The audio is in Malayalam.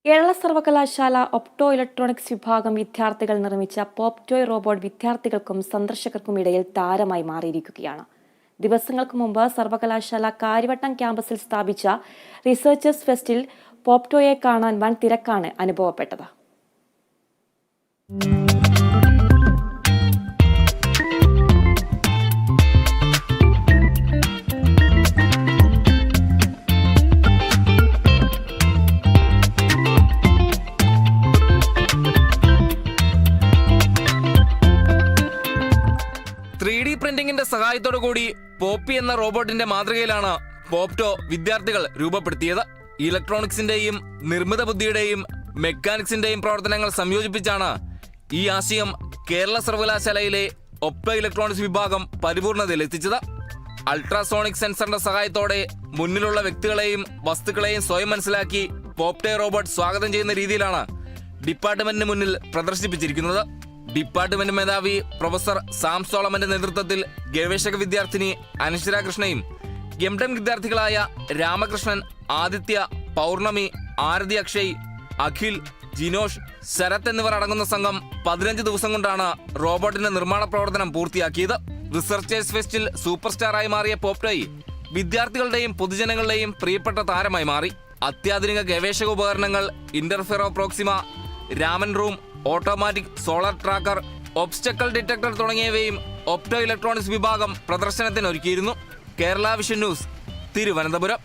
കേരള സർവകലാശാല ഒപ്റ്റോ ഇലക്ട്രോണിക്സ് വിഭാഗം വിദ്യാർത്ഥികൾ നിർമ്മിച്ച പോപ്റ്റോയ് റോബോട്ട് വിദ്യാർത്ഥികൾക്കും സന്ദർശകർക്കും ഇടയിൽ താരമായി മാറിയിരിക്കുകയാണ്. ദിവസങ്ങൾക്ക് മുമ്പ് സർവകലാശാല കാര്യവട്ടം ക്യാമ്പസിൽ സ്ഥാപിച്ച റിസർച്ചേഴ്സ് ഫെസ്റ്റിൽ പോപ്റ്റോയെ കാണാൻ വൻ തിരക്കാണ് അനുഭവപ്പെട്ടത്. പ്രിന്റിംഗിന്റെ സഹായത്തോടു കൂടി പോപ്പി എന്ന റോബോട്ടിന്റെ മാതൃകയിലാണ് പോപ്റ്റോ വിദ്യാർത്ഥികൾ രൂപപ്പെടുത്തിയത്. ഇലക്ട്രോണിക്സിന്റെയും നിർമ്മിത ബുദ്ധിയുടെയും മെക്കാനിക്സിന്റെയും പ്രവർത്തനങ്ങൾ സംയോജിപ്പിച്ചാണ് ഈ ആശയം കേരള സർവകലാശാലയിലെ ഒപ്റ്റോ ഇലക്ട്രോണിക്സ് വിഭാഗം പരിപൂർണതയിൽ എത്തിച്ചത്. അൾട്രാസോണിക് സെൻസറിന്റെ സഹായത്തോടെ മുന്നിലുള്ള വ്യക്തികളെയും വസ്തുക്കളെയും സ്വയം മനസ്സിലാക്കി പോപ്റ്റോ റോബോട്ട് സ്വാഗതം ചെയ്യുന്ന രീതിയിലാണ് ഡിപ്പാർട്ട്മെന്റിന് മുന്നിൽ പ്രദർശിപ്പിച്ചിരിക്കുന്നത്. ഡിപ്പാർട്ട്മെന്റ് മേധാവി പ്രൊഫസർ സാം സോളമന്റെ നേതൃത്വത്തിൽ ഗവേഷക വിദ്യാർത്ഥിനി അനശ്വര കൃഷ്ണയും എംടെം വിദ്യാർത്ഥികളായ രാമകൃഷ്ണൻ, ആദിത്യ, പൗർണമി, ആരതി അക്ഷയ്, അഖിൽ, ജിനോഷ്, ശരത് എന്നിവർ അടങ്ങുന്ന സംഘം 15 ദിവസം കൊണ്ടാണ് റോബോട്ടിന്റെ നിർമ്മാണ പ്രവർത്തനം പൂർത്തിയാക്കിയത്. റിസർച്ചേഴ്സ് ഫെസ്റ്റിൽ സൂപ്പർ സ്റ്റാറായി മാറിയ പോപ്റ്റോയ് വിദ്യാർത്ഥികളുടെയും പൊതുജനങ്ങളുടെയും പ്രിയപ്പെട്ട താരമായി മാറി. അത്യാധുനിക ഗവേഷക ഉപകരണങ്ങൾ, ഇന്റർഫെറോ പ്രോക്സിമ, Raman room, automatic solar tracker, obstacle detector തുടങ്ങിയവയും ഒപ്റ്റോ ഇലക്ട്രോണിക്സ് വിഭാഗം പ്രദർശനത്തിന് ഒരുക്കിയിരുന്നു. Kerala vision news, Thiruvananthapuram.